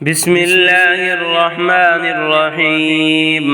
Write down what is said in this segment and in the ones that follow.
بسم الله الرحمن الرحيم.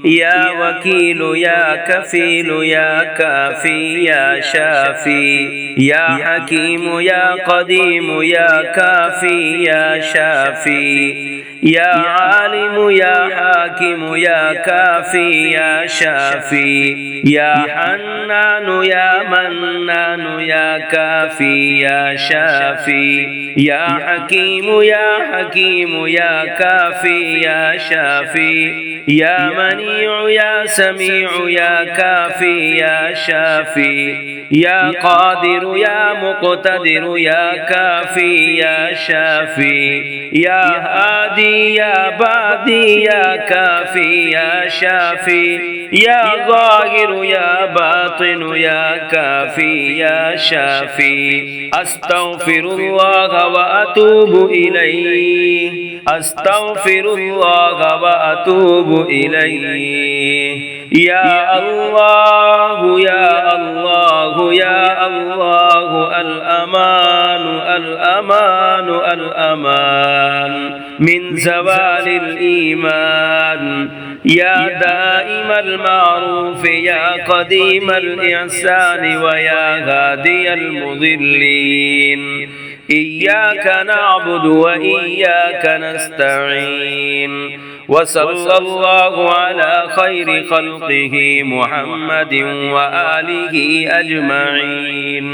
يا وكيل يا كفيل يا كافي يا شافي يا حكيم يا قديم يا كافي يا شافي يا عالم يا حاكم يا كافي يا شافي يا حنان يا منان يا كافي يا شافي يا حكيم يا حكيم يا كافي يا شافي يا منيع يا سميع يا كافي يا شافي يا قادر يا مقتدر يا كافي يا شافي يا هادي يا بادي يا كافي يا شافي يا ظاهر يا باطن يا كافي يا شافي أستغفر الله وأتوب إليه أستغفر الله وأتوب إليه. يا الله يا الله يا الله الأمان الأمان الأمان من زوال الإيمان. يا دائم المعروف يا قديم الإحسان ويا هادي المضلين. إياك نعبد وإياك نستعين. وصلى الله على خير خلقه محمد وآله أجمعين.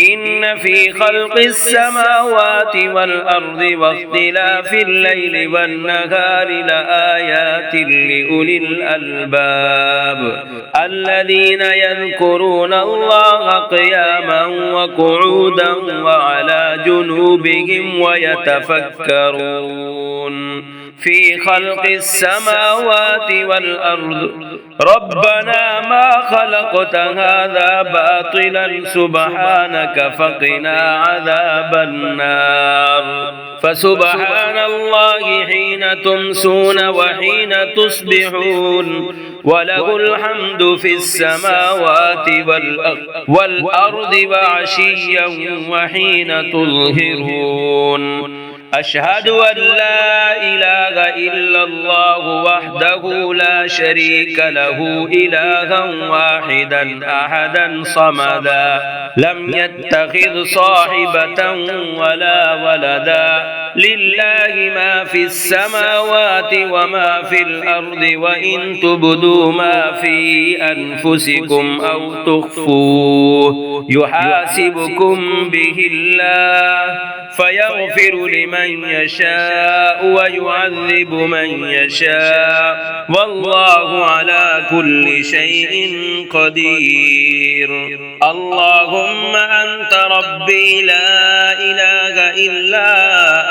إن في خلق السماوات والأرض واختلاف الليل والنهار لآيات لأولي الألباب الذين يذكرون الله قياما وقعودا وعلى جنوبهم ويتفكرون في خلق السماوات والأرض ربنا ما خلقت هذا باطلا سبحانك فقنا عذاب النار. فسبحان الله حين تمسون وحين تصبحون وله الحمد في السماوات والأرض وعشيا وحين تظهرون. أشهد أن لا إله إلا الله وحده لا شريك له إلها واحدا أحدا صمدا لم يتخذ صاحبة ولا ولدا لله ما في السماوات وما في الأرض وإن تبدوا ما في أنفسكم أو تخفوه يحاسبكم به الله فيغفر لمن يشاء ويعذب من يشاء والله على كل شيء قدير. اللهم أنت ربي لا إله إلا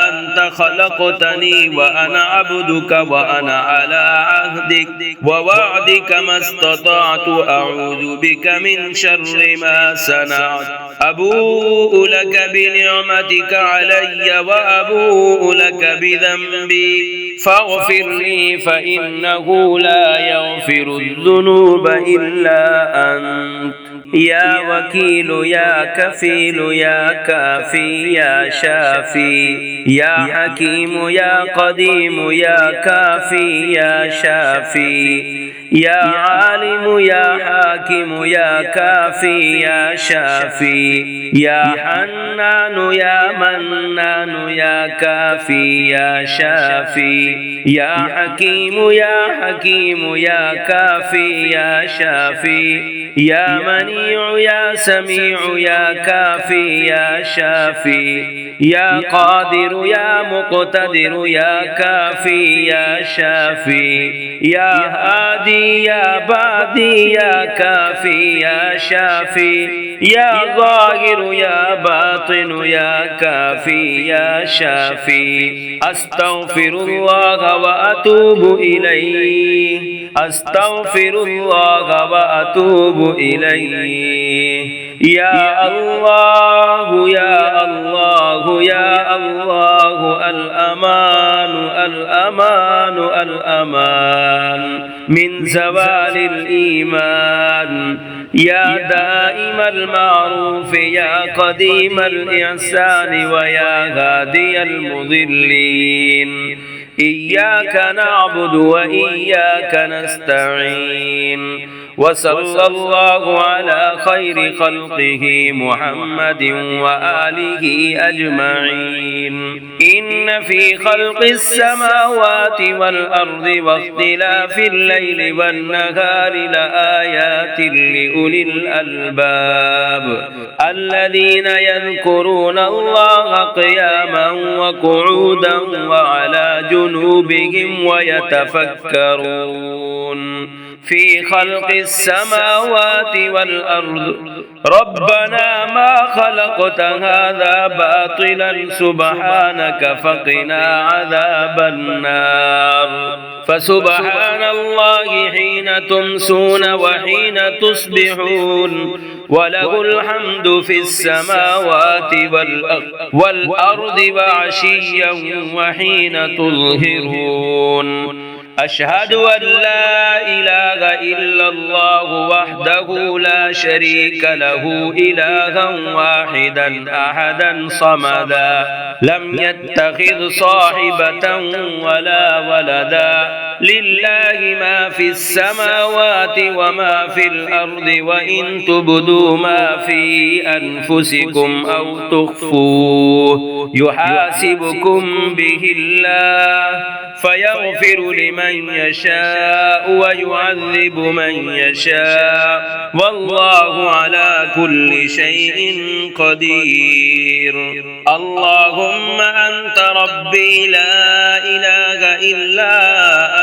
أنت خلقتني وأنا عبدك وأنا على عهدك ووعدك ما استطعت أعوذ بك من شر ما صنعت. أبوء لك بنعمتك علي وأبوء لك بذنبي فاغفر لي فإنه لا يغفر الذنوب إلا أنت. يا وكيل يا كفيل يا كافي يا شافي يا حكيم يا قديم يا كافي يا شافي يا عالم يا حاكم يا كافي يا شافي يا حنان يا منان يا كافي يا شافي يا حكيم يا حكيم يا كافي يا شافي يا منيع يا سميع يا كافي يا شافي يا قادر يا مقتدر يا كافي يا شافي يا هادي يا بادي يا كافي يا شافي يا ظاهر يا باطن يا كافي يا شافي أستغفر الله وأتوب إليه أستغفر الله وأتوب إليه. يا الله يا الله يا الله الأمان الأمان الأمان من زوال الإيمان. يا دائم المعروف يا قديم الإحسان ويا هادي المضلين. إياك نعبد وإياك نستعين وصلى الله على خير خلقه محمد وآله أجمعين إن في خلق السماوات والأرض واختلاف الليل والنهار لآيات لأولي الألباب الذين يذكرون الله قياما وقعودا وعلى جنوبهم ويتفكرون في خلق السماوات والأرض ربنا ما خلقت هذا باطلا سبحانك فقنا عذاب النار فسبحان الله حين تمسون وحين تصبحون وله الحمد في السماوات والأرض وعشيا وحين تظهرون أشهد أن لا إله إلا الله وحده لا شريك له إلها واحدا أحدا صمدا لم يتخذ صاحبة ولا ولدا لله ما في السماوات وما في الأرض وإن تبدوا ما في أنفسكم أو تخفوه يحاسبكم به الله فيغفر لمن يشاء ويعذب من يشاء والله على كل شيء قدير اللهم أنت ربي لا إله إلا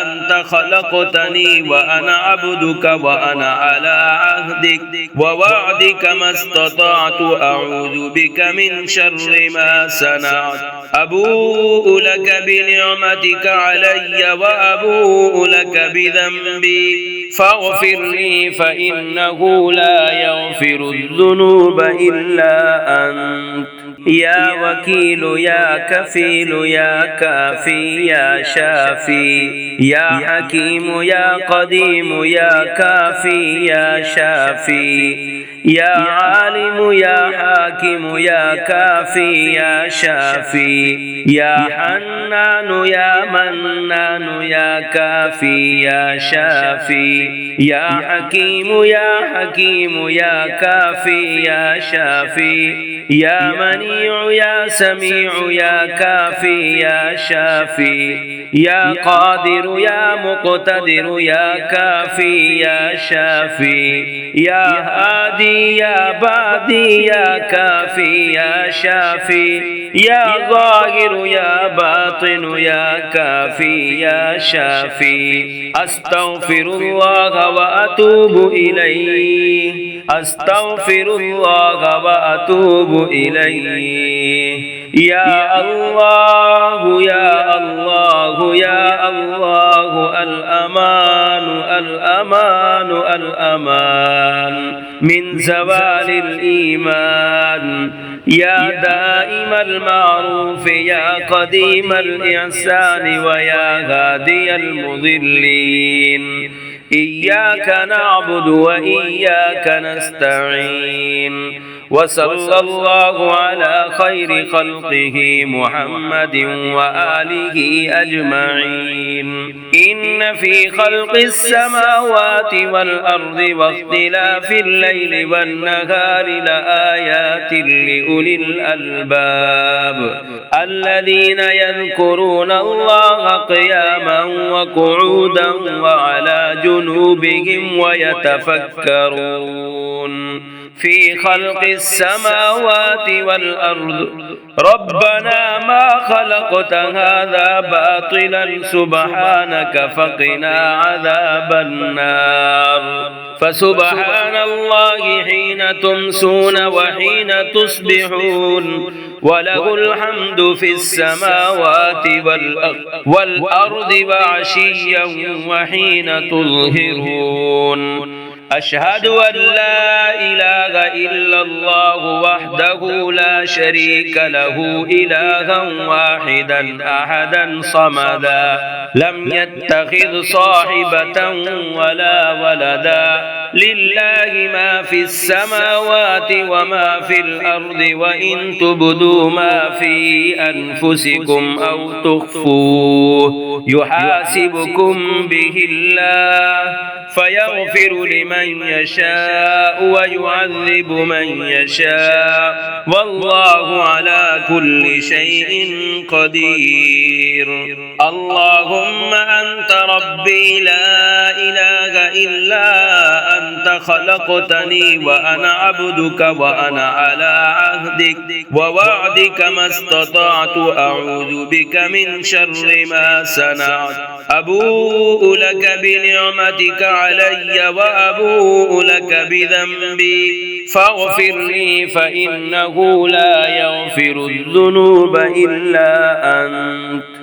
أنت خلقتني وأنا عبدك وأنا على عهدك ووعدك ما استطعت أعوذ بك من شر ما صنعت أبوء لك بنعمتك علي وأبوء لك بذنبي فاغفر لي فإنه لا يغفر الذنوب إلا أنت يا وكيل يا كفيل يا كافي يا شافي يا حكيم يا قديم يا كافي يا شافي يا عالم يا حاكم يا كافي يا شافي يا حنان يا منان يا كافي يا شافي يا حكيم يا حكيم يا كافي يا شافي يا منيع يا سميع يا كافي يا شافي يا قادر يا مقتدر يا كافي يا شافي يا هادي يا بادي يا كافي يا شافي يا ظاهر يا باطن يا كافي يا شافي أستغفر الله وأتوب إليه أستغفر الله وأتوب إليه يا الله يا الله يا الله الأمان الأمان الأمان من زوال الإيمان يا دائم المعروف يا قديم الإحسان ويا هادي المضلين إياك نعبد وإياك نستعين وصلى الله على خير خلقه محمد وآله أجمعين إن في خلق السماوات والأرض واختلاف الليل والنهار لآيات لأولي الألباب الذين يذكرون الله قياما وقعودا وعلى جنوبهم ويتفكرون في خلق السماوات والأرض ربنا ما خلقت هذا باطلا سبحانك فقنا عذاب النار فسبحان الله حين تمسون وحين تصبحون وله الحمد في السماوات والأرض وعشيا وحين تظهرون أشهد أن لا إله إلا الله وحده لا شريك له إلها واحدا أحدا صمدا لم يتخذ صاحبة ولا ولدا لله ما في السماوات وما في الأرض وإن تبدوا ما في أنفسكم أو تخفوه يحاسبكم به الله فيغفر لمن يشاء ويعذب من يشاء والله على كل شيء قدير. اللهم أنت ربي لا إله إلا أنت خلقتني وأنا عبدك وأنا على عهدك ووعدك ما استطعت أعوذ بك من شر ما صنعت أبوء لك بنعمتك علي وأبوء لك بذنبي فاغفر لي فإنه لا يغفر الذنوب إلا أنت